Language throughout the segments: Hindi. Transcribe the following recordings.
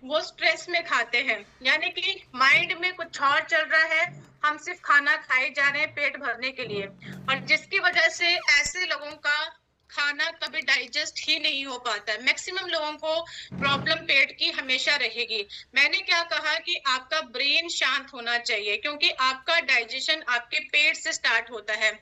वो स्ट्रेस में खाते हैं, यानी कि माइंड में कुछ और चल रहा है, हम सिर्फ खाना खाए जा रहे हैं पेट भरने के लिए, और जिसकी वजह से ऐसे लोगों का खाना कभी डाइजेस्ट ही नहीं हो पाता है। मैक्सिमम लोगों को प्रॉब्लम पेट की हमेशा रहेगी। मैंने क्या कहा कि आपका ब्रेन शांत होना चाहिए, क्योंकि आपका डाइजेशन आपके पेट से स्टार्ट होता है।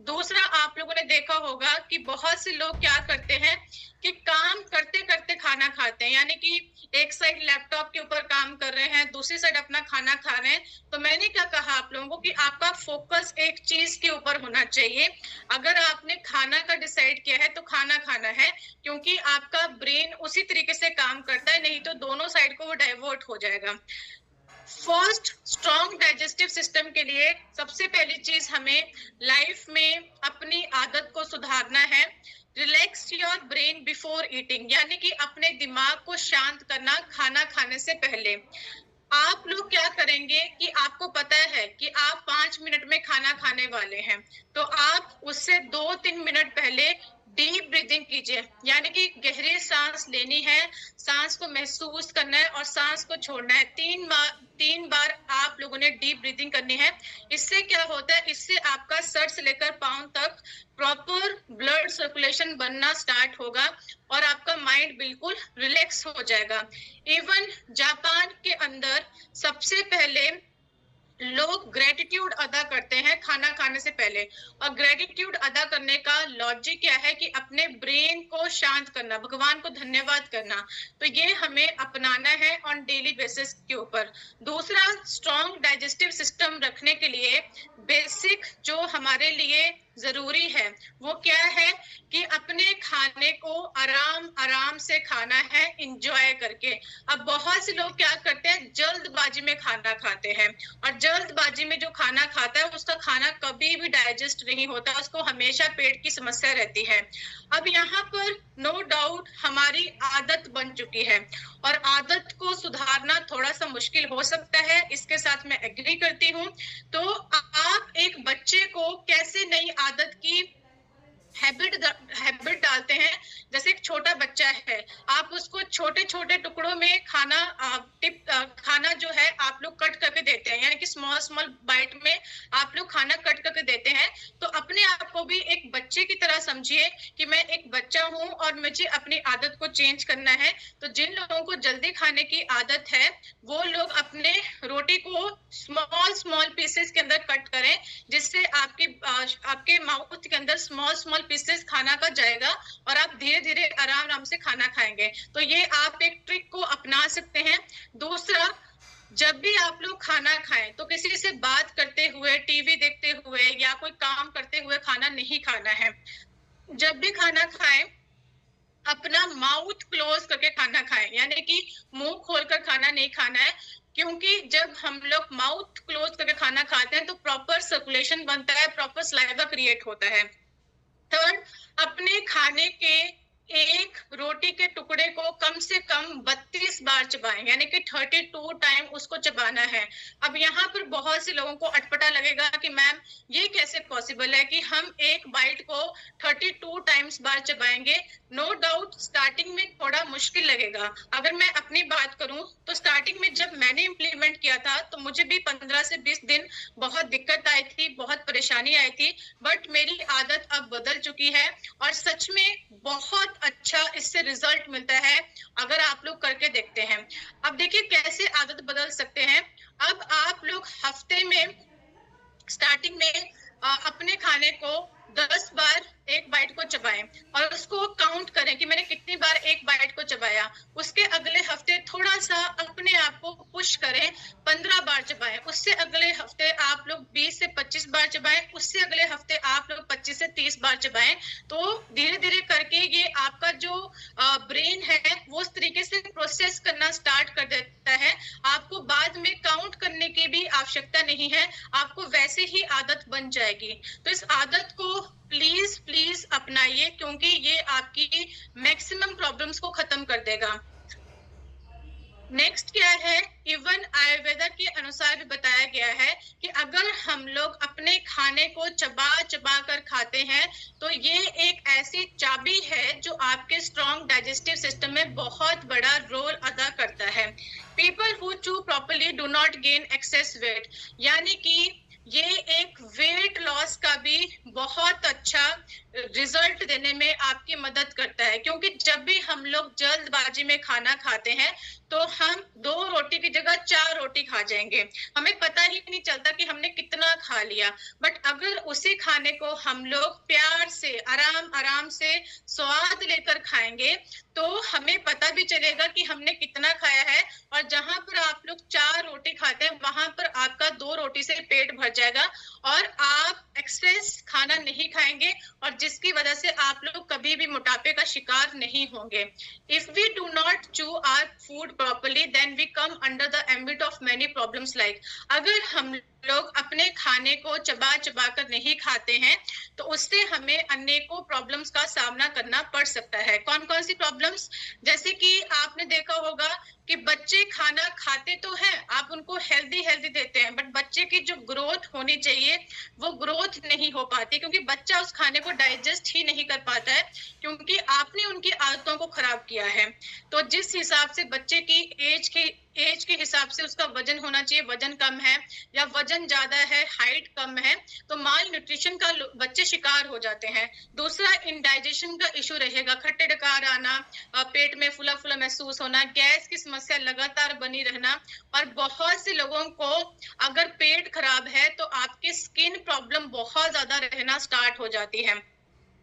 दूसरा, आप लोगों ने देखा होगा कि बहुत से लोग क्या करते हैं कि काम करते करते खाना खाते हैं, यानी कि एक साइड लैपटॉप के ऊपर काम कर रहे हैं, दूसरी साइड अपना खाना खा रहे हैं। तो मैंने क्या कहा आप लोगों को कि आपका फोकस एक चीज के ऊपर होना चाहिए। अगर आपने खाना का डिसाइड किया है तो खाना खाना है, क्योंकि आपका ब्रेन उसी तरीके से काम करता है, नहीं तो दोनों साइड को वो डाइवर्ट हो जाएगा। फर्स्ट, स्ट्रॉन्ग डाइजेस्टिव सिस्टम के लिए सबसे पहली चीज हमें लाइफ में अपनी आदत को सुधारना है। Relax your brain before eating, यानी कि अपने दिमाग को शांत करना खाना खाने से पहले। आप लोग क्या करेंगे कि आपको पता है कि आप 5 मिनट में खाना खाने वाले हैं, तो आप उससे 2-3 मिनट पहले डीप ब्रीदिंग कीजिए, यानी कि गहरी सांस लेनी है, सांस को महसूस करना है और सांस को छोड़ना है। 3 बार आप लोगों ने डीप ब्रीदिंग करनी है। इससे क्या होता है, इससे आपका सर से लेकर पांव तक प्रॉपर ब्लड सर्कुलेशन बनना स्टार्ट होगा और आपका माइंड बिल्कुल रिलैक्स हो जाएगा। इवन जापान के अंदर सबसे पहले लोग ग्रेटिट्यूड अदा करते हैं खाना खाने से पहले, और ग्रेटिट्यूड अदा करने का लॉजिक क्या है कि अपने ब्रेन को शांत करना, भगवान को धन्यवाद करना। तो ये हमें अपनाना है ऑन डेली बेसिस के ऊपर। दूसरा, स्ट्रॉन्ग डाइजेस्टिव सिस्टम रखने के लिए बेसिक जो हमारे लिए जरूरी है वो क्या है कि अपने खाने को आराम आराम से खाना है, इंजॉय करके। अब बहुत से लोग क्या करते हैं, जल्दबाजी में खाना खाते हैं, और जल्दबाजी में जो खाना खाता है उसका खाना कभी भी डाइजेस्ट नहीं होता, उसको हमेशा पेट की समस्या रहती है। अब यहाँ पर नो डाउट हमारी आदत बन चुकी है, और आदत को सुधारना थोड़ा सा मुश्किल हो सकता है, इसके साथ मैं एग्री करती हूँ। तो आप एक बच्चे को कैसे नई आदत की हैबिट डालते हैं। जैसे एक छोटा बच्चा है, आप उसको छोटे छोटे टुकड़ों में खाना जो है आप लोग कट करके देते हैं, यानी कि स्मॉल स्मॉल बाइट में आप लोग खाना कट करके देते हैं। तो अपने आप को भी एक बच्चे की तरह समझिए कि मैं एक बच्चा हूं और मुझे अपनी आदत को चेंज करना है। तो जिन लोगों को जल्दी खाने की आदत है वो लोग अपने रोटी को स्मॉल स्मॉल पीसेस के अंदर कट करें, जिससे आपके माउथ के अंदर स्मॉल स्मॉल पीसेस खाना का जाएगा और आप धीरे धीरे आराम आराम से खाना खाएंगे। तो ये आप एक ट्रिक को अपना सकते हैं। दूसरा, जब भी आप लोग खाना खाएं तो किसी से बात करते हुए, टीवी देखते हुए या कोई काम करते हुए खाना नहीं खाना है। जब भी खाना खाएं अपना माउथ क्लोज करके खाना खाएं, यानी कि मुंह खोलकर खाना नहीं खाना है, क्योंकि जब हम लोग माउथ क्लोज करके खाना खाते हैं तो प्रॉपर सर्कुलेशन बनता है, प्रॉपर सलाइवा क्रिएट होता है। थर्ड, अपने खाने के एक रोटी के टुकड़े को कम से कम 32 बार चबाएं, यानी कि 32 टाइम उसको चबाना है। अब यहाँ पर बहुत से लोगों को अटपटा लगेगा कि मैम ये कैसे पॉसिबल है कि हम एक बाइट को 32 टाइम्स बार चबाएंगे। नो डाउट स्टार्टिंग में थोड़ा मुश्किल लगेगा। अगर मैं अपनी बात करूं तो स्टार्टिंग में जब मैंने इम्प्लीमेंट किया था तो मुझे भी 15 से 20 दिन बहुत दिक्कत आई थी, बहुत परेशानी आई थी, बट मेरी आदत अब बदल चुकी है और सच में बहुत अच्छा इससे रिजल्ट मिलता है अगर आप लोग करके देखते हैं। अब देखिए कैसे आदत बदल सकते हैं। अब आप लोग हफ्ते में स्टार्टिंग में अपने खाने को 10 बार एक बाइट को चबाएं और उसको काउंट करें कि मैंने कितनी बार एक बाइट को चबाया। उसके अगले हफ्ते थोड़ा सा अपने आप को पुश करें, 15 बार चबाएं। उससे अगले हफ्ते आप लोग 20 से 25 बार चबाएं। उससे अगले हफ्ते आप लोग 25 से 30 बार चबाएं। तो धीरे धीरे करके ये आपका जो ब्रेन है वो उस तरीके से प्रोसेस करना स्टार्ट कर देता है। आपको बाद में काउंट करने की भी आवश्यकता नहीं है, आपको वैसे ही आदत बन जाएगी। तो इस आदत को प्लीज प्लीज अपनाइए, क्योंकि ये आपकी मैक्सिमम प्रॉब्लम्स को खत्म कर देगा। नेक्स्ट क्या है, इवन आयुर्वेदा के अनुसार भी बताया गया है कि अगर हम लोग अपने खाने को चबा चबा कर खाते हैं तो ये एक ऐसी चाबी है जो आपके स्ट्रॉन्ग डाइजेस्टिव सिस्टम में बहुत बड़ा रोल अदा करता है। They do not gain access wait, यानी कि ये एक वेट लॉस का भी बहुत अच्छा रिजल्ट देने में आपकी मदद करता है। क्योंकि जब भी हम लोग जल्दबाजी में खाना खाते हैं तो हम 2 रोटी की जगह 4 रोटी खा जाएंगे, हमें पता ही नहीं चलता कि हमने कितना खा लिया। बट अगर उसी खाने को हम लोग प्यार से आराम आराम से स्वाद लेकर खाएंगे तो हमें पता भी चलेगा कि हमने कितना खाया है। और जहां पर आप लोग 4 रोटी खाते हैं वहां पर आपका 2 रोटी से पेट भर जाएगा और आप एक्सेस खाना नहीं खाएंगे, और जिसकी वजह से आप लोग कभी भी मोटापे का शिकार नहीं होंगे। If we do not chew our food properly, then we come under the ambit of many problems like, अगर हम लोग अपने खाने को चबा चबा कर नहीं खाते हैं तो उससे हमें अनेकों प्रॉब्लम्स का सामना करना पड़ सकता है। कौन कौन सी प्रॉब्लम्स? जैसे कि आपने देखा होगा कि बच्चे खाना खाते तो हैं, आप उनको हेल्दी हेल्दी देते हैं, बट बच्चे की जो ग्रोथ होनी चाहिए वो ग्रोथ नहीं हो पाती, क्योंकि बच्चा उस खाने को डाइजेस्ट ही नहीं कर पाता है, क्योंकि आपने उनकी आदतों को खराब किया है। तो जिस हिसाब से बच्चे की एज के हिसाब से उसका वजन होना चाहिए, वजन कम है या वजन ज्यादा है, हाइट कम है, तो माल न्यूट्रिशन का बच्चे शिकार हो जाते हैं। दूसरा, इंडाइजेशन का इशू रहेगा, खट्टे डकार आना, पेट में फुला फुला महसूस होना, गैस की समस्या लगातार बनी रहना, और बहुत से लोगों को अगर पेट खराब है तो आपकी स्किन प्रॉब्लम बहुत ज्यादा रहना स्टार्ट हो जाती है,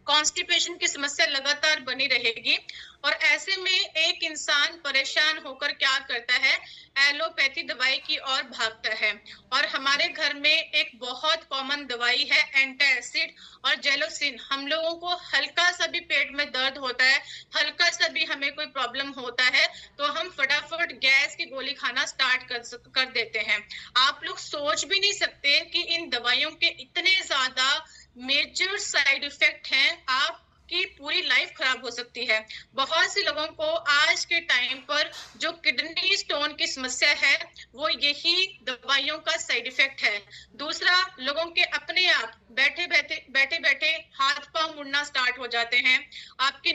कॉन्स्टिपेशन की समस्या लगातार बनी रहेगी। और ऐसे में एक इंसान परेशान होकर क्या करता है, एलोपैथी दवाई की ओर भागता है। और हमारे घर में एक बहुत कॉमन दवाई है एंटासिड और जेलोसिन। हम लोगों को हल्का सा भी पेट में दर्द होता है, हल्का सा भी हमें कोई प्रॉब्लम होता है तो हम फटाफट गैस की गोली खाना स्टार्ट कर देते हैं। आप लोग सोच भी नहीं सकते कि इन दवाइयों के इतने ज्यादा मेजर साइड इफेक्ट हैं, आपकी पूरी लाइफ खराब हो सकती है। बहुत से लोगों को आज के टाइम पर जो किडनी स्टोन की समस्या है वो यही दवाइयों का साइड इफेक्ट है। दूसरा, लोगों के अपने आप बैठे बैठे हाथ पांव मुड़ना स्टार्ट हो जाते हैं, आपकी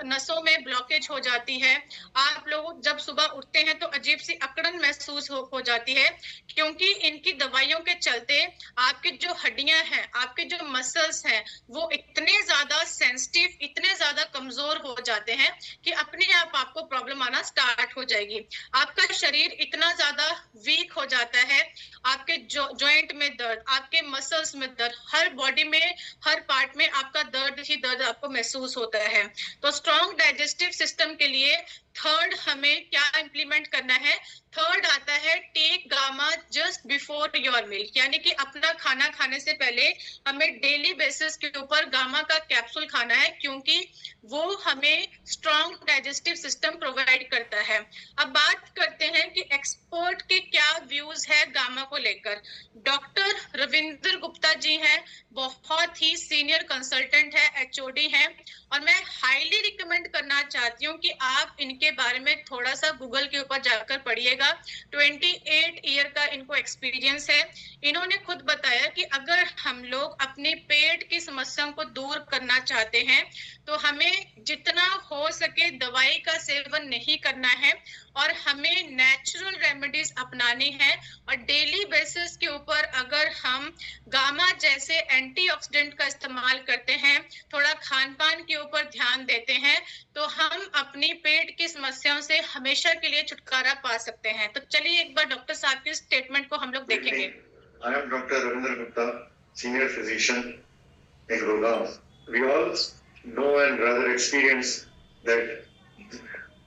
नसों में ब्लॉकेज हो जाती है, आप लोग जब सुबह उठते हैं तो अजीब सी अकड़न महसूस हो जाती है, क्योंकि इनकी दवाइयों के चलते आपकी जो हड्डियां हैं, आपके जो मसल्स हैं, वो इतने ज्यादा सेंसिटिव, इतने ज्यादा कमजोर हो जाते हैं कि अपने आप आपको प्रॉब्लम आना स्टार्ट हो जाएगी। आपका शरीर इतना ज्यादा वीक हो जाता है, आपके जॉइंट में दर्द, आपके मसल्स में दर्द, हर बॉडी में हर पार्ट में आपका दर्द ही दर्द आपको महसूस होता है। तो स्ट्रॉन्ग डाइजेस्टिव सिस्टम के लिए थर्ड हमें क्या इंप्लीमेंट करना है? थर्ड आता है take gamma just before your meal, यानी कि अपना खाना खाने से पहले हमें डेली बेसिस के ऊपर गामा का कैप्सूल खाना है, क्योंकि वो हमें स्ट्रॉन्ग डाइजेस्टिव सिस्टम प्रोवाइड करता है। अब बात करते हैं कि एक्सपर्ट के क्या व्यूज है गामा को लेकर। डॉक्टर रविंद्र गुप्ता जी हैं, बहुत ही सीनियर कंसल्टेंट है, एचओडी हैं, और मैं हाईली रिकमेंड करना चाहती हूँ कि आप इनके बारे में थोड़ा सा गूगल के ऊपर जाकर पढ़िएगा। 28 ईयर का इनको एक्सपीरियंस है। इन्होंने खुद बताया कि अगर हम लोग अपने पेट की समस्याओं को दूर करना चाहते हैं तो हमें जितना हो सके दवाई का सेवन नहीं करना है और हमें नेचुरल रेमेडीज अपनानी है। और डेली बेसिस के ऊपर अगर हम गामा जैसे एंटीऑक्सीडेंट का इस्तेमाल करते हैं, थोड़ा खान पान के ऊपर ध्यान देते हैं, तो हम अपनी पेट की समस्याओं से हमेशा के लिए छुटकारा पा सकते हैं। तो चलिए एक बार डॉक्टर साहब के स्टेटमेंट को हम लोग देखेंगे। I am Dr. Ravindra Gupta, senior physician in Gurgaon. We all know and rather experience that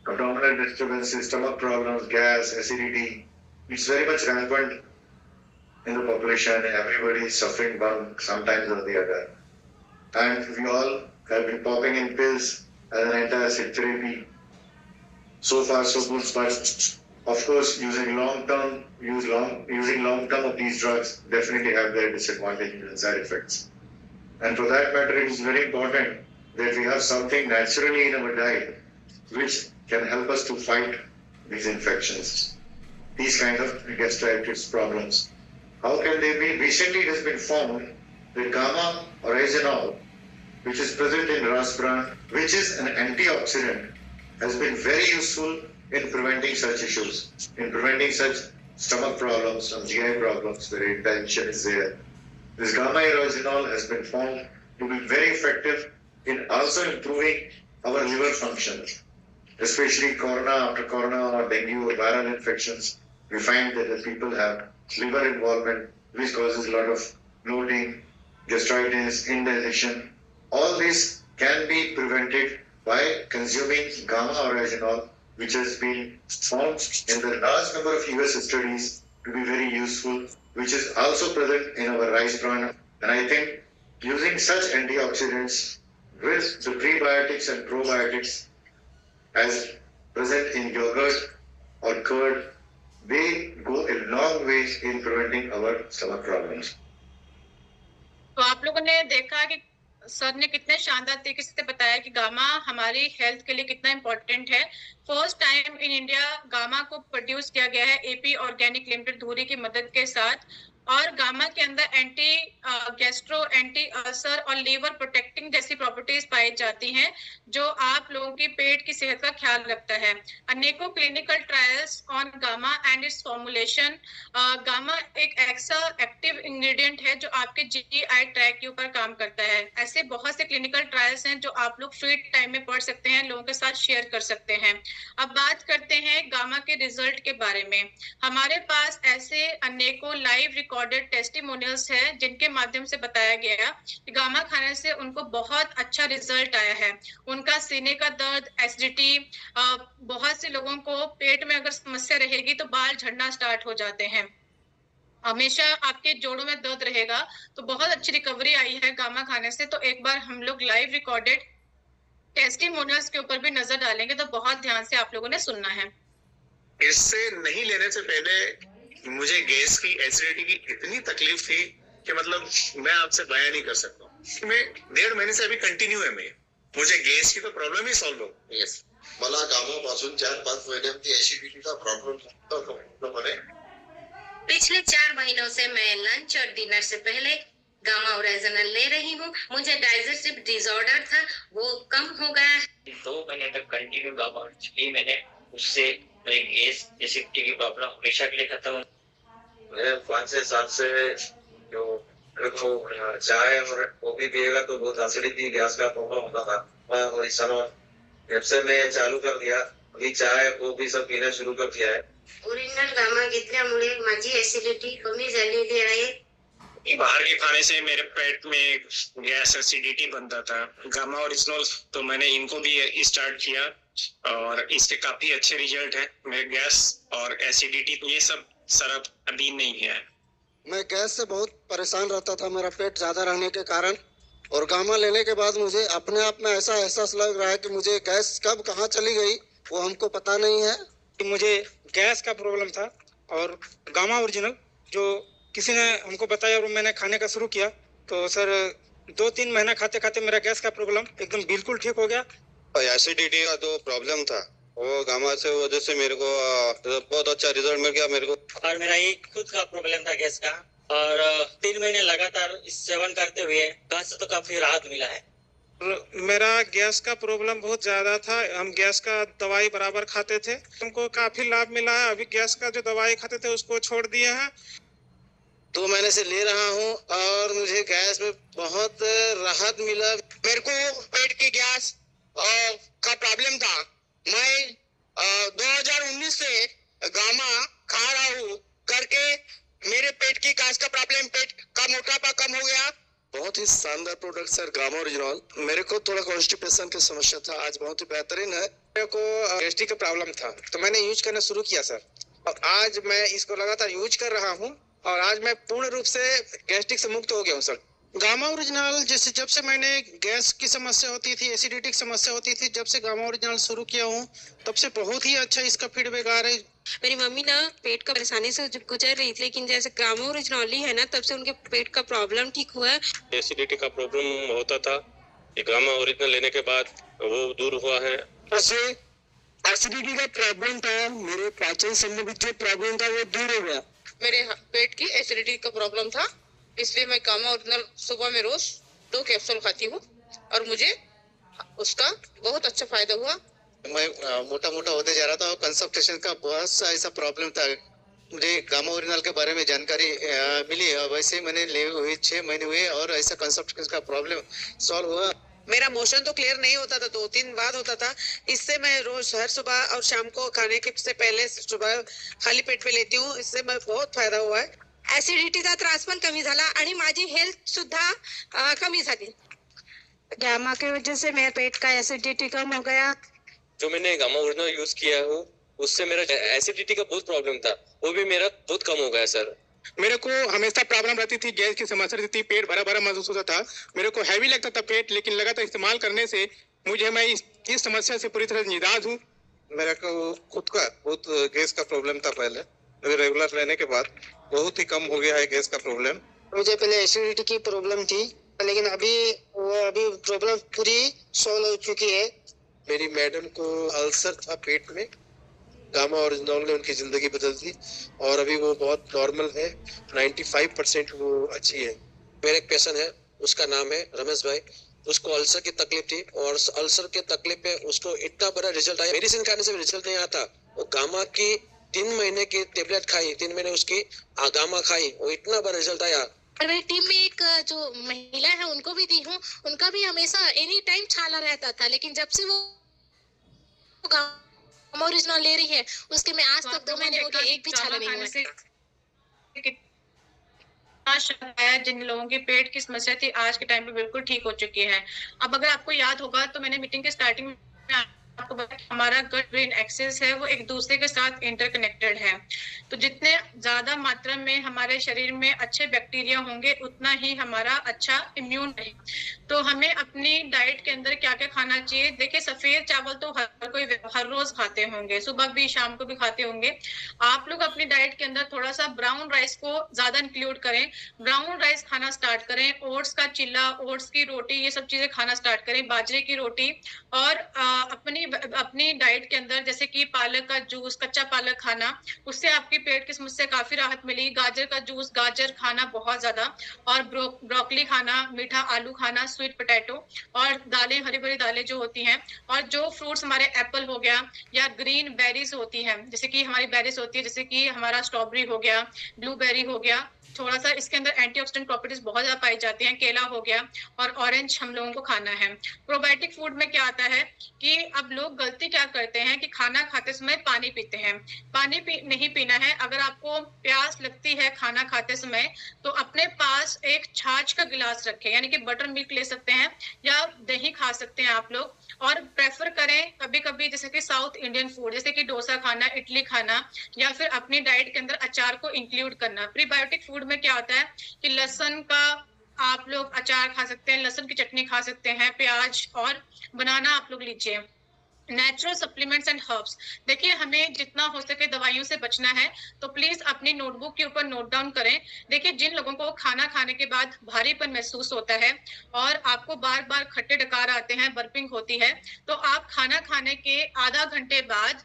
abdominal disturbances, stomach problems, gas, acidity, it's very much rampant in the population. Everybody is suffering one sometimes or the other. And we all have been popping in pills as an antacid therapy. So far so good, but of course using long term of these drugs definitely have their disadvantages and side effects. And for that matter, it is very important that we have something naturally in our diet which can help us to fight these infections, these kind of gastritis problems. How can they be? Recently it has been found that gamma oryzanol, which is present in Ras bran, which is an antioxidant, has been very useful in preventing such issues, in preventing such stomach problems, some GI problems, where tension is there. This gamma erogenol has been found to be very effective in also improving our liver function, especially corona, after corona or dengue or viral infections. We find that the people have liver involvement, which causes a lot of bloating, gastritis, indigestion. All this can be prevented by consuming gamma orygenol, which has been found in the large number of US studies to be very useful, which is also present in our rice bran. And I think using such antioxidants with the prebiotics and probiotics as present in yogurt or curd, they go a long way in preventing our stomach problems. तो आप लोगों ने देखा कि सर ने कितने शानदार तरीके से बताया कि गामा हमारी हेल्थ के लिए कितना इम्पोर्टेंट है। First time in India gamma को प्रोड्यूस किया गया है एपी ऑर्गेनिक लिमिटेड धुरी की मदद के साथ, और गामा के अंदर एंटी गैस्ट्रो, एंटी अल्सर और लीवर प्रोटेक्टिंग जैसी प्रॉपर्टीज पाई जाती हैं, जो आप लोगों की पेट की सेहत का ख्याल रखता है। अनेकों clinical trials on gamma and it's formulation. Gamma एक ऐसा एक्टिव इंग्रेडिएंट है जो आपके जीआई ट्रैक के ऊपर काम करता है। ऐसे बहुत से क्लिनिकल ट्रायल्स हैं जो आप लोग फ्री टाइम में पढ़ सकते हैं, लोगों के साथ शेयर कर सकते हैं। अब बात करते हैं गामा के रिजल्ट के बारे में। हमारे पास ऐसे अनेकों लाइव रिकॉर्डेड टेस्टिमोनियल्स है जिनके माध्यम से बताया गया कि गामा खाने से उनको बहुत अच्छा रिजल्ट आया है। उनका सीने का दर्द, एसिडिटी, बहुत से लोगों को पेट में अगर समस्या रहेगी तो बाल झड़ना स्टार्ट हो जाते हैं, हमेशा आपके जोड़ों में दर्द रहेगा, तो बहुत अच्छी रिकवरी आई है गामा खाने से। तो एक बार हम लोग लाइव रिकॉर्डेड टेस्टिमोनियल्स के ऊपर भी नजर डालेंगे, तो बहुत ध्यान से आप लोगों ने सुनना है। इससे नहीं लेने से पहले मुझे गैस की, एसिडिटी की इतनी तकलीफ थी कि मतलब मैं आपसे बयान नहीं कर सकता। मैं 1.5 महीने से अभी कंटिन्यू है, मुझे गैस की तो प्रॉब्लम ही सॉल्व हो। यस, मला गामापासून 4-5 महिन्यांची एसिडिटीचा प्रॉब्लम होता। पिछले 4 महीनों से मैं लंच और डिनर से पहले गामा ओरिजिनल ले रही हूँ। मुझे डाइजेस्टिव डिसऑर्डर था, वो कम हो गया है। 2 महीने तक कंटिन्यू गामा ली मैंने, उससे मेरी गैस, एसिडिटी की प्रॉब्लम हमेशा के लिए खत्म। मैं 5 से 7 से जो चाय और कॉफी पिएगा तो बहुत एसिडिटी, गैस का प्रॉब्लम होता था। और इस समय जब से मैं चालू कर दिया, अभी चाय कॉफी सब पीना शुरू कर दिया है। ओरिजिनल गामा घेतल्यामुळे माझी एसिडिटी कमी झालेली आहे। बाहर के खाने से मेरे पेट में गैस, एसिडिटी बनता था। गामा ओरिजिनल तो मैंने इनको भी स्टार्ट किया और इसके काफी अच्छे रिजल्ट है। मेरे गैस और एसिडिटी ये सब सर अभी नहीं है। मैं गैस से बहुत परेशान रहता था, मेरा पेट ज्यादा रहने के कारण, और गामा लेने के बाद मुझे अपने आप में ऐसा एहसास लग रहा है कि मुझे गैस कब कहाँ चली गई वो हमको पता नहीं है। मुझे गैस का प्रॉब्लम था और गामा ओरिजिनल जो किसी ने हमको बताया और मैंने खाने का शुरू किया, तो सर 2-3 महीना खाते खाते मेरा गैस का प्रॉब्लम एकदम बिल्कुल ठीक हो गया। एसिडिटी का जो प्रॉब्लम था वो गामा से वजह से मेरे को बहुत अच्छा रिजल्ट मिल गया मेरे को। और मेरा एक खुद का प्रॉब्लम था गैस का, और 3 महीने लगातार इस सेवन करते हुए गैस से तो काफी राहत मिला है। मेरा गैस का प्रॉब्लम बहुत ज्यादा था, हम गैस का दवाई बराबर खाते थे, हमको काफी लाभ मिला है। अभी गैस का जो दवाई खाते थे उसको छोड़ दिए हैं। 2 महीने से ले रहा हूँ और मुझे गैस में बहुत राहत मिला। मेरे को पेट की गैस का प्रॉब्लम था। मैं 2019 से गामा खा रहा हूँ करके मेरे पेट की गैस का प्रॉब्लम, पेट का मोटापा कम हो गया। बहुत ही शानदार प्रोडक्ट सर गामा ओरिजिनल। मेरे को थोड़ा कॉन्स्टिपेशन की समस्या था, आज बहुत ही बेहतरीन है। मेरे को गैस्ट्रिक का प्रॉब्लम था तो मैंने यूज करना शुरू किया सर, और आज मैं इसको लगातार यूज कर रहा हूँ और आज मैं पूर्ण रूप से गैस्ट्रिक से मुक्त हो गया हूँ सर। गामा ओरिजिनल जैसे जब से मैंने गैस की समस्या होती थी, एसिडिटी की समस्या होती थी, जब से गामा ओरिजिनल शुरू किया हूँ तब से बहुत ही अच्छा इसका फीडबैक आ रहा है। मेरी मम्मी ना पेट का परेशानी से गुजर रही थी, लेकिन जैसे गामा ओरिजिनल है ना तब से उनके पेट का प्रॉब्लम ठीक हुआ है। एसिडिटी का प्रॉब्लम होता था, ये गामा ओरिजिनल लेने के बाद वो दूर हुआ है। ऐसे एसिडिटी का प्रॉब्लम था, मेरे पाचन संबंधित जो प्रॉब्लम था वो दूर हो गया। मेरे पेट की एसिडिटी का प्रॉब्लम था, इसलिए मैं गामा ओरिजिनल सुबह में रोज 2 कैप्सूल खाती हूँ और मुझे उसका बहुत अच्छा फायदा हुआ। मैं मोटा होते जा रहा था और कंसल्टेशन का बहुत सा ऐसा प्रॉब्लम था, मुझे गामा ओरिजिनल के बारे में जानकारी मिली। वैसे मैंने लिए हुए 6 महीने हुए और ऐसा कंसल्टेशन का प्रॉब्लम सॉल्व हुआ। मेरा मोशन तो क्लियर नहीं होता था, 2-3 बार होता था। इससे मैं रोज हर सुबह और शाम को खाने के से पहले सुबह खाली पेट पे लेती हूँ। इससे मैं बहुत फायदा हुआ है। ऍसिडिटीचा त्रास पण कमी झाला आणि माझी हेल्थ सुद्धा कमी झाली। गामा की वजह से मेरे पेट का एसिडिटी कम हो गया। जो मैंने गामा ओरिजिनल यूज किया है उससे मेरा एसिडिटी का बहुत प्रॉब्लम था, वो भी मेरा बहुत कम हो गया सर। मेरे को हमेशा प्रॉब्लम रहती थी, गैस की समस्या रहती थी, पेट भरा भरा महसूस होता था, मेरे को हैवी लगता था पेट, लेकिन लगातार इस्तेमाल करने से मैं इस समस्या से पूरी तरह निजात हूँ। मेरा को खुद का बहुत गैस का प्रॉब्लम था पहले, अभी रेगुलर लेने के बाद बहुत ही कम हो गया है गैस का प्रॉब्लम। मुझे पहले एसिडिटी की प्रॉब्लम थी, लेकिन अभी प्रॉब्लम पूरी सॉल्व हो चुकी है। मेरी मैडम को अल्सर था पेट में, गामा ओरिजिनल ने उनकी जिंदगी बदल दी और अभी वो बहुत नॉर्मल है, 95% वो अच्छी है। मेरे एक पेशेंट है, उसका नाम है रमेश भाई। उसको अल्सर की तकलीफ थी और अल्सर के तकलीफ पे उसको इतना बड़ा रिजल्ट आया, मेडिसिन खाने से भी रिजल्ट नहीं आता। वो गामा की 3 महीने की टेबलेट खाई, 3 महीने उसकी गामा खाई, वो इतना बड़ा रिजल्ट आया। और मेरी टीम में एक जो महिला है उनको भी दी हूँ, उनका भी हमेशा एनी टाइम छाला रहता था, लेकिन जब से वो गामा ओरिजिनल ले रही है उसके में आज तक 2 महीने हो गए, एक भी छाला नहीं हुआ। जिन लोगों की पेट की समस्या थी आज के टाइम पे बिल्कुल ठीक हो चुकी है। अब अगर आपको याद होगा तो मैंने मीटिंग के स्टार्टिंग में आपको बताया कि हमारा गट ब्रेन एक्सेस है वो एक दूसरे के साथ इंटरकनेक्टेड है। तो जितने ज्यादा मात्रा में हमारे शरीर में अच्छे बैक्टीरिया होंगे उतना ही हमारा अच्छा इम्यून है। तो हमें अपनी डाइट के अंदर क्या क्या खाना चाहिए। देखिए, सफेद चावल तो हर कोई हर रोज खाते होंगे, सुबह भी शाम को भी खाते होंगे। आप लोग अपनी डाइट के अंदर थोड़ा सा ब्राउन राइस को ज्यादा इंक्लूड करें, ब्राउन राइस खाना स्टार्ट करें, ओट्स का चिल्ला, ओट्स की रोटी, ये सब चीजें खाना स्टार्ट करें, बाजरे की रोटी। और अपनी डाइट के अंदर जैसे कि पालक का जूस, कच्चा पालक खाना, उससे आपकी पेट की समस्या काफी राहत मिली। गाजर का जूस, गाजर खाना बहुत ज्यादा, और ब्रोकली खाना, मीठा आलू खाना, स्वीट पोटैटो, और दालें, हरी भरी दालें जो होती हैं, और जो फ्रूट्स हमारे एप्पल हो गया या ग्रीन बेरीज होती हैं, जैसे कि हमारी बेरीज होती है, जैसे कि हमारा स्ट्रॉबेरी हो गया, ब्लूबेरी हो गया, थोड़ा सा इसके अंदर एंटीऑक्सीडेंट प्रॉपर्टीज बहुत ज्यादा पाई जाती हैं, केला हो गया, और ऑरेंज हम लोगों को खाना है। प्रोबायोटिक फूड में क्या आता है कि अब लोग गलती क्या करते हैं कि खाना खाते समय पानी पीते हैं। नहीं पीना है। अगर आपको प्यास लगती है खाना खाते समय तो अपने पास एक छाछ का गिलास रखें, यानी कि बटर मिल्क ले सकते हैं या दही खा सकते हैं आप लोग। और प्रेफर करें कभी कभी जैसे कि साउथ इंडियन फूड, जैसे कि डोसा खाना, इडली खाना, या फिर अपनी डाइट के अंदर अचार को इंक्लूड करना। प्रीबायोटिक फूड में क्या होता है कि लहसुन का आप लोग अचार खा सकते हैं, लहसुन की चटनी खा सकते हैं, प्याज और बनाना आप लोग लीजिए। नेचुरल सप्लीमेंट्स एंड हर्ब्स, देखिए हमें जितना हो सके दवाइयों से बचना है, तो प्लीज अपनी नोटबुक के ऊपर नोट डाउन करें। देखिए, जिन लोगों को खाना खाने के बाद भारीपन महसूस होता है और आपको बार बार खट्टे डकार आते हैं, बर्पिंग होती है, तो आप खाना खाने के आधा घंटे बाद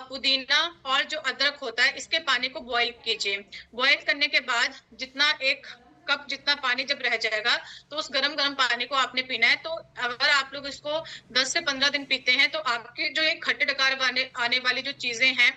पुदीना और जो अदरक होता है इसके पानी को बॉईल कीजिए। बॉईल करने के बाद जितना 1 कप जितना पानी जब रह जाएगा तो उस गरम पानी को आपने पीना है। तो अगर आप लोग इसको 10 से 15 दिन पीते हैं तो आपकी जो ये खट्टे डकार आने वाली जो चीजें हैं,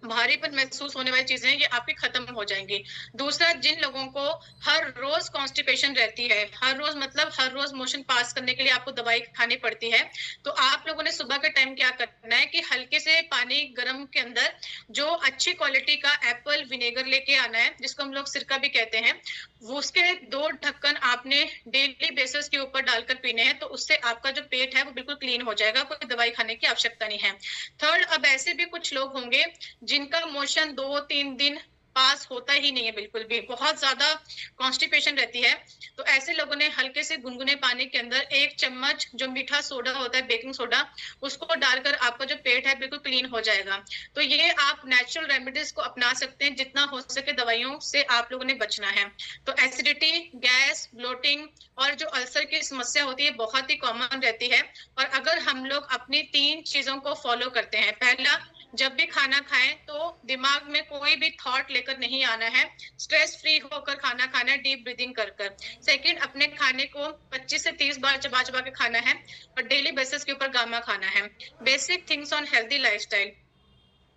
भारीपन महसूस होने वाली चीजें, ये आपकी खत्म हो जाएंगी। दूसरा, जिन लोगों को हर रोज कॉन्स्टिपेशन रहती है, हर रोज मतलब हर रोज मोशन पास करने के लिए आपको दवाई खानी पड़ती है, तो आप लोगों ने सुबह के टाइम क्या करना है कि हल्के से पानी गर्म के अंदर जो अच्छी क्वालिटी का एप्पल विनेगर लेके आना है, जिसको हम लोग सिरका भी कहते हैं, वो उसके 2 ढक्कन आपने डेली बेसिस के ऊपर डालकर पीने हैं। तो उससे आपका जो पेट है वो बिल्कुल क्लीन हो जाएगा, कोई दवाई खाने की आवश्यकता नहीं है। थर्ड, अब ऐसे भी कुछ लोग होंगे जिनका मोशन 2-3 दिन पास होता ही नहीं है, बिल्कुल भी बहुत ज्यादा कॉन्स्टिपेशन रहती है। तो ऐसे लोगों ने हल्के से गुनगुने पानी के अंदर 1 चम्मच जो मीठा सोडा होता है, बेकिंग सोडा, उसको डालकर आपका जो पेट है बिल्कुल क्लीन हो जाएगा। तो ये आप नेचुरल रेमेडीज को अपना सकते हैं, जितना हो सके दवाइयों से आप लोगों ने बचना है। तो एसिडिटी, गैस, ब्लोटिंग और जो अल्सर की समस्या होती है बहुत ही कॉमन रहती है। और अगर हम लोग अपनी 3 चीजों को फॉलो करते हैं, पहला, जब भी खाना खाएं तो दिमाग में कोई भी थॉट लेकर नहीं आना है, स्ट्रेस फ्री होकर खाना खाना है, डीप ब्रीदिंग कर कर। सेकंड, अपने खाने को 25 से 30 बार चबा चबा के खाना है और डेली बेसिस के ऊपर गामा खाना है। Basic things on healthy lifestyle,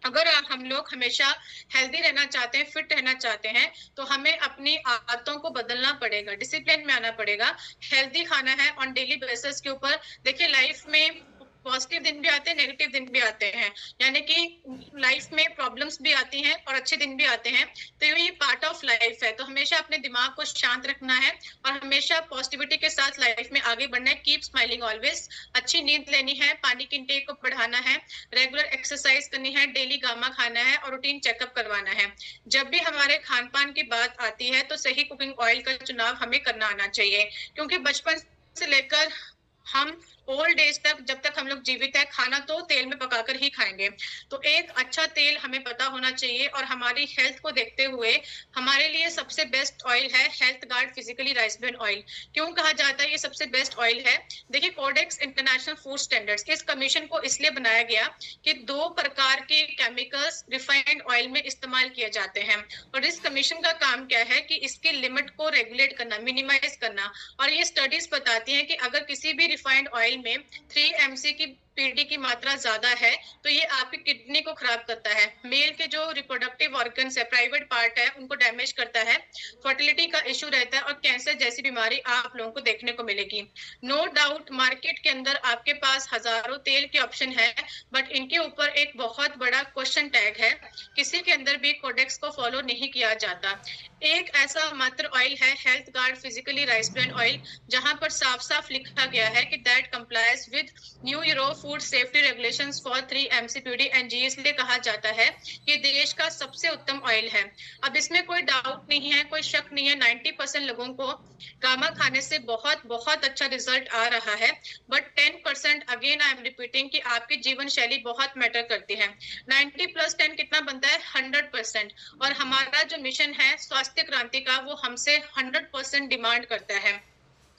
अगर हम लोग हमेशा हेल्दी रहना चाहते हैं, फिट रहना चाहते हैं, तो हमें अपनी आदतों को बदलना पड़ेगा, डिसिप्लिन में आना पड़ेगा। हेल्दी खाना है ऑन डेली बेसिस के ऊपर। देखिए लाइफ में पॉजिटिव दिन भी आते हैं, नेगेटिव दिन भी आते हैं, यानी कि लाइफ में प्रॉब्लम्स भी आती हैं और अच्छे दिन भी आते हैं, तो ये पार्ट ऑफ लाइफ है। तो हमेशा अपने दिमाग को शांत रखना है और हमेशा पॉजिटिविटी के साथ लाइफ में आगे बढ़ना है। Keep smiling always. अच्छी नींद लेनी है, पानी की इंटेक को बढ़ाना है, रेगुलर एक्सरसाइज करनी है, डेली गामा खाना है और रूटीन चेकअप करवाना है। जब भी हमारे खान पान की बात आती है तो सही कुकिंग ऑयल का चुनाव हमें करना आना चाहिए, क्योंकि बचपन से लेकर हम ओल्ड एज तक, जब तक हम लोग जीवित है, खाना तो तेल में पकाकर ही खाएंगे। तो एक अच्छा तेल हमें पता होना चाहिए और हमारी हेल्थ को देखते हुए हमारे लिए सबसे बेस्ट ऑयल है health guard physically rice bran oil. क्यों कहा जाता है ये सबसे बेस्ट ऑयल है? देखिए कोडेक्स इंटरनेशनल फूड स्टैंडर्ड्स, इस कमीशन को इसलिए बनाया गया कि 2 प्रकार के केमिकल्स रिफाइंड ऑयल में इस्तेमाल किए जाते हैं, और इस कमीशन का काम क्या है कि इसकी लिमिट को रेगुलेट करना, मिनिमाइज करना। और ये स्टडीज बताती हैं कि अगर किसी भी रिफाइंड ऑयल में 3 mc की पीडी की मात्रा ज्यादा है तो ये आपकी किडनी को खराब करता है, मेल के जो रिप्रोडक्टिव ऑर्गन्स है, प्राइवेट पार्ट है, उनको डैमेज करता है, फर्टिलिटी का इश्यू रहता है और कैंसर जैसी बीमारी आप लोगों को देखने को मिलेगी। नो डाउट मार्केट के अंदर आपके पास हजारों तेल के ऑप्शन है, बट इनके ऊपर एक बहुत बड़ा क्वेश्चन टैग है, किसी के अंदर भी कोडेक्स को फॉलो नहीं किया जाता। एक ऐसा मात्र ऑयल है health guard physically rice bran oil, जहां पर साफ साफ लिखा गया है कि that complies with new Europe food safety regulations for 3 mcpd and G, इसलिए कहा जाता है कि देश का सबसे उत्तम ऑयल है। अब इसमें कोई डाउट नहीं है, कोई शक नहीं है, 90% लोगों को गामा खाने से बहुत बहुत अच्छा रिजल्ट आ रहा है, but 10% again I am repeating कि आपकी जीवन शैली बहुत मैटर करती है। 90 + 10 कितना बनता है? 100%। और हमारा जो मिशन है स्वास्थ्य क्रांति का, वो हमसे 100% डिमांड करता है।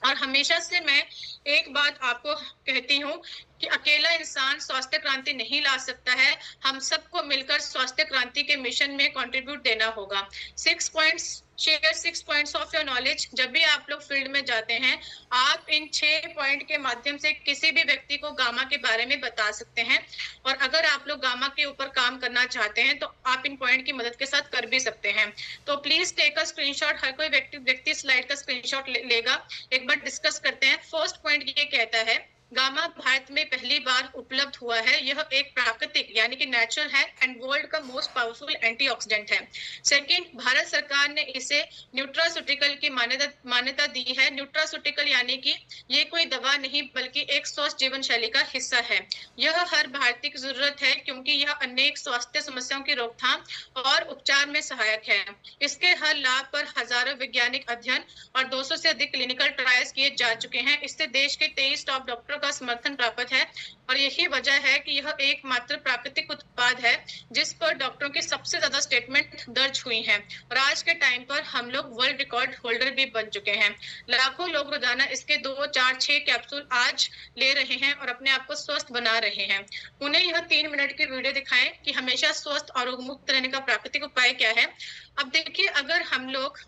और हमेशा से मैं एक बात आपको कहती हूँ कि अकेला इंसान स्वास्थ्य क्रांति नहीं ला सकता है, हम सबको मिलकर स्वास्थ्य क्रांति के मिशन में कंट्रीब्यूट देना होगा। 6 points share 6 points of your knowledge. जब भी आप लोग फील्ड में जाते हैं, आप इन 6 पॉइंट के माध्यम से किसी भी व्यक्ति को गामा के बारे में बता सकते हैं, और अगर आप लोग गामा के ऊपर काम करना चाहते हैं तो आप इन पॉइंट की मदद के साथ कर भी सकते हैं। तो प्लीज टेक अ स्क्रीनशॉट, हर कोई व्यक्ति स्लाइड का स्क्रीनशॉट लेगा, एक बार डिस्कस करते हैं। फर्स्ट पॉइंट ये कहता है गामा भारत में पहली बार उपलब्ध हुआ है, यह एक प्राकृतिक यानी कि नेचुरल है एंड वर्ल्ड का मोस्ट पावरफुल एंटीऑक्सीडेंट है। सेकंड, भारत सरकार ने इसे न्यूट्रास्यूटिकल की मान्यता दी है। न्यूट्रास्यूटिकल यानी कि ये कोई दवा नहीं बल्कि एक स्वस्थ जीवन शैली का हिस्सा है। यह हर भारतीय की जरूरत है क्योंकि यह अनेक स्वास्थ्य समस्याओं की रोकथाम और उपचार में सहायक है। इसके हर लाभ पर हजारों वैज्ञानिक अध्ययन और 200 से अधिक क्लिनिकल ट्रायल्स किए जा चुके हैं। इससे देश के 23 टॉप डॉक्टरों का समर्थन प्राप्त है, और यही वजह है कि यह एकमात्र प्राकृतिक उत्पाद है जिस पर डॉक्टरों की सबसे ज्यादा स्टेटमेंट दर्ज हुई हैं, और आज के टाइम पर हम लोग वर्ल्ड रिकॉर्ड होल्डर भी बन चुके हैं। लाखों लोग रोजाना इसके 2, 4, 6 कैप्सूल आज ले रहे हैं और अपने आप को स्वस्थ बना रहे हैं। उन्हें यह 3 मिनट की वीडियो दिखाएं कि हमेशा स्वस्थ और रोग मुक्त रहने का प्राकृतिक उपाय क्या है। अब देखिए, अगर हम लोग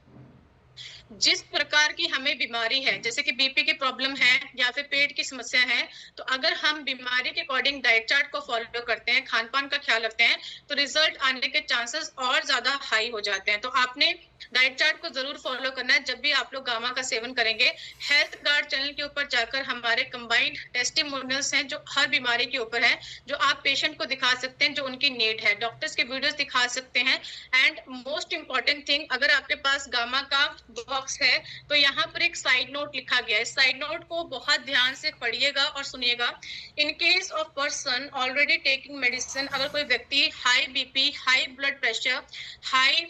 जिस प्रकार की हमें बीमारी है, जैसे कि बीपी की प्रॉब्लम है या फिर पेट की समस्या है, तो अगर हम बीमारी के अकॉर्डिंग डाइट चार्ट को फॉलो करते हैं, खान पान का ख्याल रखते हैं, तो रिजल्ट आने के चांसेस और ज्यादा हाई हो जाते हैं। तो आपने डाइट चार्ट को जरूर फॉलो करना है जब भी आप लोग गामा का सेवन करेंगे। हेल्थ गार्ड चैनल के ऊपर जाकर हमारे कंबाइंड टेस्टिमोनियल्स हैं जो हर बीमारी के ऊपर है, जो आप पेशेंट को दिखा सकते हैं, जो उनकी नीड है, डॉक्टर्स के वीडियोस दिखा सकते हैं। एंड मोस्ट इंपॉर्टेंट थिंग, अगर आपके पास गामा का बॉक्स है तो यहाँ पर एक साइड नोट लिखा गया है, साइड नोट को बहुत ध्यान से पढ़िएगा और सुनिएगा। In case of person already taking medicine, अगर कोई व्यक्ति high BP, high blood pressure, high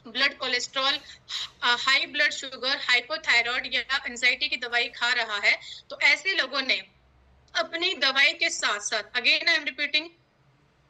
blood cholesterol, high blood sugar, hypothyroid या एंजाइटी की दवाई खा रहा है, तो ऐसे लोगों ने अपनी दवाई के साथ साथ, अगेन आई एम रिपीटिंग,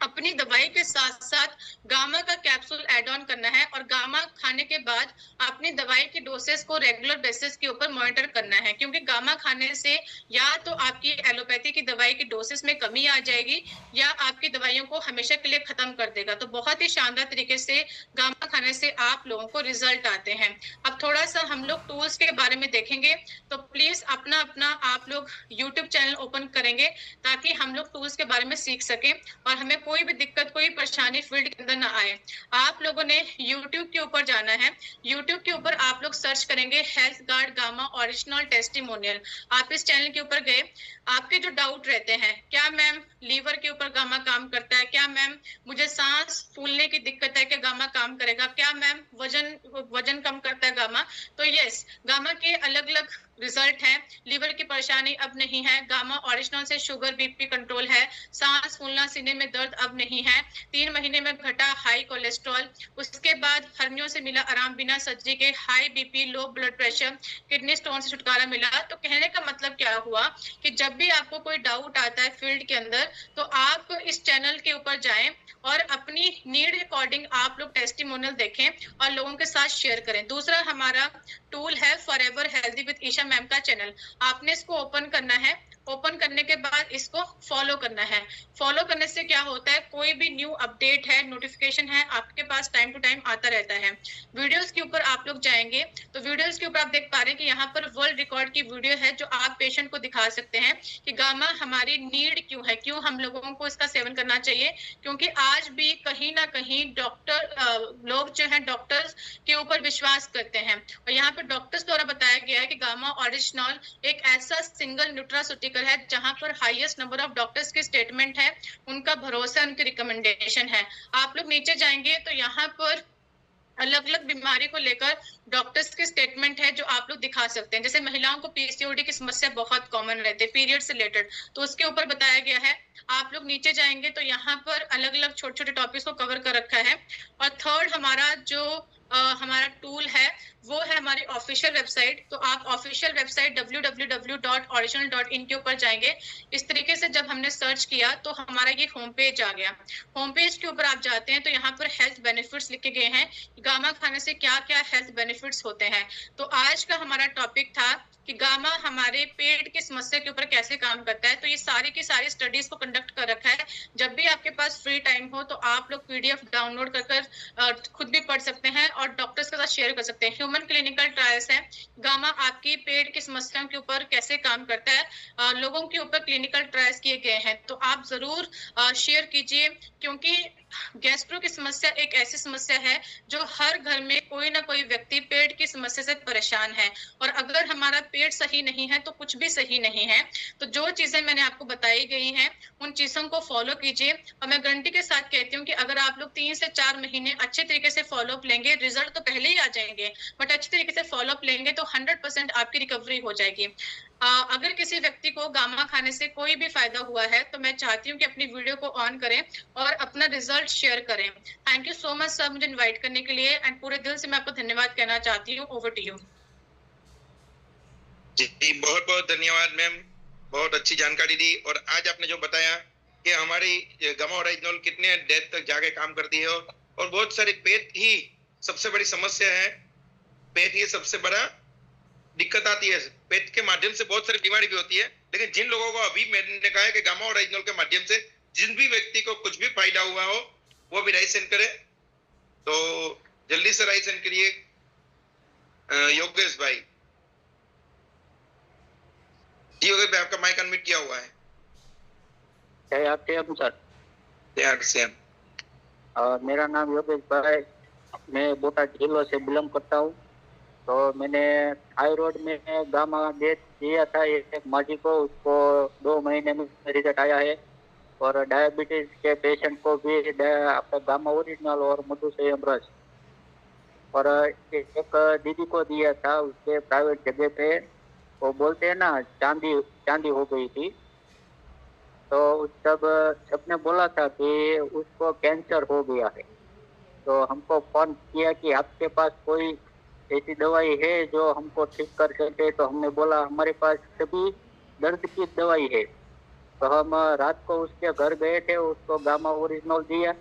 अपनी दवाई के साथ साथ गामा का कैप्सूल ऐड ऑन करना है, और गामा खाने के बाद अपनी दवाई की डोसेस को रेगुलर बेसिस के ऊपर मॉनिटर करना है, क्योंकि गामा खाने से या तो आपकी एलोपैथी की दवाई की डोसेस में कमी आ जाएगी या आपकी दवाइयों को हमेशा के लिए खत्म कर देगा। तो बहुत ही शानदार तरीके से गामा खाने से आप लोगों को रिजल्ट आते हैं। अब थोड़ा सा हम लोग टूल्स के बारे में देखेंगे, तो प्लीज अपना आप लोग यूट्यूब चैनल ओपन करेंगे ताकि हम लोग टूल्स के बारे में सीख सकें और हमें कोई भी दिक्कत, कोई परेशानी फील्ड के अंदर ना आए। आप लोगों ने YouTube के ऊपर जाना है। YouTube के ऊपर आप लोग सर्च करेंगे health guard gamma original testimonial. आप इस चैनल के ऊपर गए, आपके जो डाउट रहते हैं, क्या मैम लीवर के ऊपर गामा काम करता है, क्या मैम मुझे सांस फूलने की दिक्कत है, क्या गामा काम करेगा, क्या मैम वजन कम करता है गामा, तो यस, गामा के अलग अलग रिजल्ट है। लीवर की परेशानी अब नहीं है, गामा ओरिजिनल से शुगर बीपी कंट्रोल है, सांस फूलना सीने में दर्द अब नहीं है, 3 महीने में घटा हाई कोलेस्ट्रॉल, उसके बाद हर्नियों से मिला आराम बिना सर्जरी के, high BP, low blood pressure, kidney stone से छुटकारा मिला। तो कहने का मतलब क्या हुआ कि जब भी आपको कोई डाउट आता है फील्ड के अंदर, तो आप इस चैनल के ऊपर जाएं और अपनी नीड अकॉर्डिंग आप लोग टेस्टिमोनियल देखें और लोगों के साथ शेयर करें। दूसरा हमारा टूल है forever healthy with Isha ma'am का चैनल। आपने इसको ओपन करना है, ओपन करने के बाद इसको फॉलो करना है। फॉलो करने से क्या होता है, कोई भी न्यू अपडेट है, नोटिफिकेशन है, आपके पास टाइम टू टाइम आता रहता है। वीडियोस के ऊपर आप लोग जाएंगे तो वीडियोस के ऊपर आप देख पा रहे हैं कि यहाँ पर वर्ल्ड रिकॉर्ड की वीडियो है जो आप पेशेंट को दिखा सकते हैं कि गामा हमारी नीड क्यों है, क्यों हम लोगों को इसका सेवन करना चाहिए। क्योंकि आज भी कहीं ना कहीं लोग जो है डॉक्टर्स के ऊपर विश्वास करते हैं, और यहाँ पर डॉक्टर्स द्वारा बताया गया है कि गामा ओरिजिनल एक ऐसा सिंगल न्यूट्रास्यूटिकल है जहां पर हाईएस्ट नंबर ऑफ डॉक्टर्स की स्टेटमेंट है, उनका भरोसा, उनकी रिकमेंडेशन है। आप लोग नीचे जाएंगे तो यहाँ पर अलग अलग बीमारी को लेकर डॉक्टर्स के स्टेटमेंट है जो आप लोग दिखा सकते हैं। जैसे महिलाओं को पीसीओडी की समस्या बहुत कॉमन रहती है, पीरियड से रिलेटेड, तो उसके ऊपर बताया गया है। आप लोग नीचे जाएंगे तो यहाँ पर अलग अलग छोटे छोटे टॉपिक्स को कवर कर रखा है। और थर्ड हमारा जो हमारा टूल है वो है हमारी ऑफिशियल वेबसाइट। तो आप ऑफिशियल वेबसाइट www.original.in के ऊपर जाएंगे। इस तरीके से जब हमने सर्च किया तो हमारा ये होम पेज आ गया। होम पेज के ऊपर आप जाते हैं तो यहाँ पर हेल्थ बेनिफिट्स लिखे गए हैं, गामा खाने से क्या क्या हेल्थ बेनिफिट्स होते हैं। तो आज का हमारा टॉपिक था कि गामा हमारे पेट की समस्या के ऊपर कैसे काम करता है। तो ये सारी की सारी स्टडीज को कंडक्ट कर रखा है। जब भी आपके पास फ्री टाइम हो तो आप लोग पीडीएफ डाउनलोड कर खुद भी पढ़ सकते हैं और डॉक्टर्स के साथ शेयर कर सकते हैं। ह्यूमन क्लिनिकल ट्रायल्स है, गामा आपकी पेट की समस्याओं के ऊपर कैसे काम करता है, लोगों के ऊपर क्लिनिकल ट्रायल्स किए गए हैं। तो आप जरूर शेयर कीजिए, क्योंकि गैस्ट्रो की समस्या एक ऐसी समस्या है जो हर घर में कोई ना कोई व्यक्ति पेट की समस्या से परेशान है, और अगर हमारा पेट सही नहीं है तो कुछ भी सही नहीं है। तो जो चीजें मैंने आपको बताई गई हैं उन चीजों को फॉलो कीजिए, और मैं गारंटी के साथ कहती हूँ कि अगर आप लोग 3 से 4 महीने अच्छे तरीके से फॉलोअप लेंगे, रिजल्ट तो पहले ही आ जाएंगे, बट अच्छे तरीके से फॉलोअप लेंगे तो 100% आपकी रिकवरी हो जाएगी। अगर किसी व्यक्ति को गामा खाने से कोई भी फायदा हुआ है तो मैं चाहती हूँ कि अपनी वीडियो को ऑन करें और अपना रिजल्ट शेयर करें। Thank you so much sir मुझे इनवाइट करने के लिए, एंड पूरे दिल से मैं आपको धन्यवाद कहना चाहती हूँ। Over to you. जी बहुत बहुत धन्यवाद मैम, बहुत अच्छी जानकारी दी। और आज आपने जो बताया कि हमारी गामा ओरिजिनल कितने डेथ तक जाके काम करती है, और बहुत सारी पेट ही सबसे बड़ी समस्या है, पेट ही सबसे बड़ा दिक्कत आती है। पेट के माध्यम से बहुत सारी बीमारी भी होती है, लेकिन जिन लोगों को अभी मैंने कहा है कि गामा ओरिजिनल के माध्यम से जिन भी व्यक्ति को कुछ भी फायदा हुआ हो वो भी राइट सेंड करे। तो जल्दी से राइट सेंड करिए। योगेश भाई, जी योगेश भाई आपका माइक अनम्यूट किया हुआ है। सर सेम मेरा नाम योगेश भाई, मैं बोटाद जिला से बिलोंग करता हूँ। तो मैंने थायराइड में गामा दिया था एक माजी को, उसको 2 महीने में रिजल्ट आया है। और डायबिटीज के पेशेंट को भी आपका गामा ओरिजिनल और मधुसंयम रस, और एक दीदी को दिया था उसके प्राइवेट जगह पे, वो बोलते हैं ना चांदी हो गई थी। तो उस सबने बोला था कि उसको कैंसर हो गया है। तो हमको फोन किया कि आपके पास कोई ऐसी दवाई है जो हमको ठीक कर सके। तो हमने बोला हमारे पास सभी दर्द की दवाई है। तो हम रात को उसके घर गए थे, उसको गामा ओरिजिनल दिया,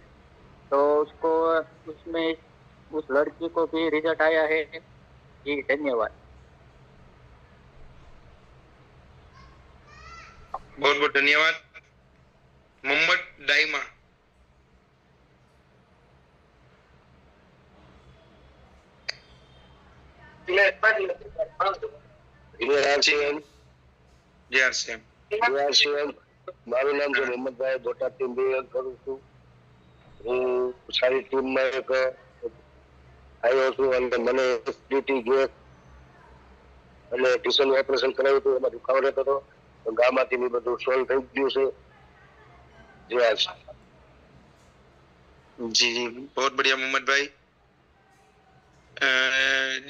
तो उसको उसमें उस लड़की को भी रिजल्ट आया है। जी धन्यवाद। बहुत बहुत धन्यवाद। मोहम्मद दाइमा। મારું નામ છે મોહમ્મદભાઈ, બોટાદથી બિલોંગ કરું છું। હું સારી ટીમમાં એક આવ્યો છું અને મને એસિડિટી ગેસ અને ટીસલ ઓપરેશન કરાવ્યું હતું, એમાં દુખાવો રહેતો હતો, તો ગામમાંથી બધું સોલ્વ થઈ ગયું છે. જય શ્રી जी जी बहुत बढ़िया मोहम्मद भाई.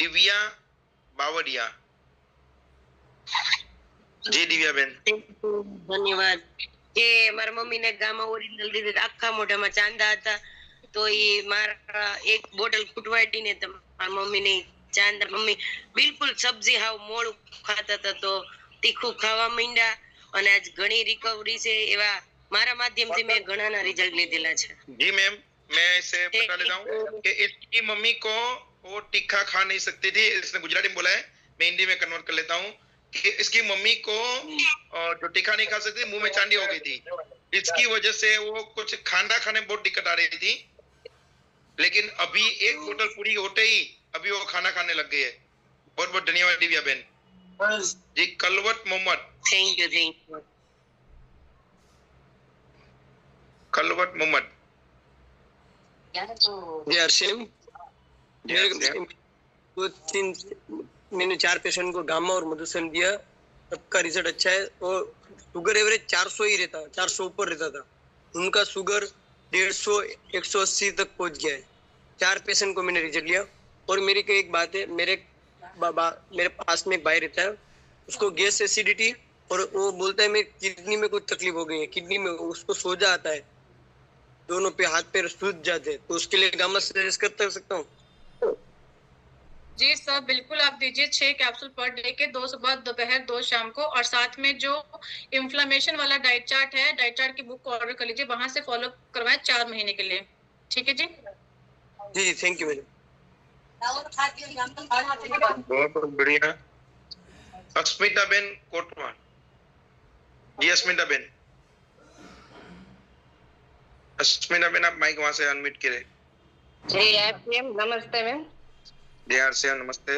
दिव्या बावरिया. जी दिव्या बेन. ધન્યવાદ. કે મારા મમ્મીને ગામા ઓરિજિનલ દીધી આખા મોઢામાં ચાંદા હતા, તો એ મારા એક બોટલ ખૂટવાડીને મારા મમ્મીને ચાંદા, મમ્મી બિલકુલ સબ્જી હાવ મોળું ખાતા હતા તો તીખું ખાવા માંડ્યા અને આજ ઘણી રિકવરી છે. એવા મારા માધ્યમથી મેં ઘણાના રિઝલ્ટ લીધેલા છે. जी मैम, मैं इसे बता देता हूँ कि इसकी मम्मी को वो तीखा खा नहीं सकती थी. इसने गुजराती में बोला है, मैं हिंदी में कन्वर्ट कर लेता हूँ कि इसकी मम्मी को जो तीखा नहीं खा सकती, मुंह में चांदी हो गई थी. इसकी वजह से वो कुछ खाना खाने में बहुत दिक्कत आ रही थी, लेकिन अभी एक बोतल पूरी होते ही अभी वो खाना खाने लग गई है. बहुत बहुत धन्यवाद दिव्या बेन. जी कलवत मोहम्मद. Thank you. कलवत मोहम्मद. मैंने 4 पेशेंट को गामा और मधुसन दिया, सबका रिजल्ट अच्छा है. और शुगर एवरेज 400 ही रहता, 400 ऊपर रहता था. उनका शुगर 150 180 तक पहुंच गया है. 4 पेशेंट को मैंने रिजल्ट लिया. और मेरी एक बात है, मेरे पास में एक भाई रहता है, उसको गैस एसिडिटी, और वो बोलता है मेरी किडनी में कुछ तकलीफ हो गई है, किडनी में उसको सोजा आता है, दोनों पे हाथ पैर सूज जाते हैं, तो उसके लिए गामा सजेस्ट कर सकता हूँ. जी सर बिल्कुल, आप दीजिए 6 कैप्सूल पर डे के, 2 सुबह, दोपहर, 2 शाम को. और साथ में जो इन्फ्लेमेशन वाला डाइट चार्ट है, डाइट चार्ट की बुक को ऑर्डर कर लीजिए, वहां से फॉलो करवाएं 4 महीने के लिए. ठीक है जी. जी थैंक यू मैडम. बहुत बहुत बढ़िया. अस्मिता बेन कोटवा. जी अस्मिता बेन. अस्मिता बेन आप माइक वहां से अनम्यूट करें. जी एफएम नमस्ते मैम. डीआर से नमस्ते.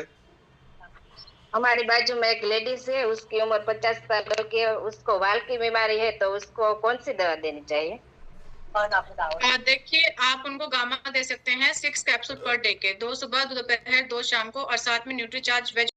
हमारी बाजू में एक लेडीज है, उसकी उम्र 50 साल की है, उसको वाल की बीमारी है, तो उसको कौन सी दवा देनी चाहिए? देखिए आप उनको गामा दे सकते हैं 6 कैप्सूल पर डे के, 2 सुबह, 2 दोपहर, 2 शाम को. और साथ में न्यूट्रीचार्ज वेज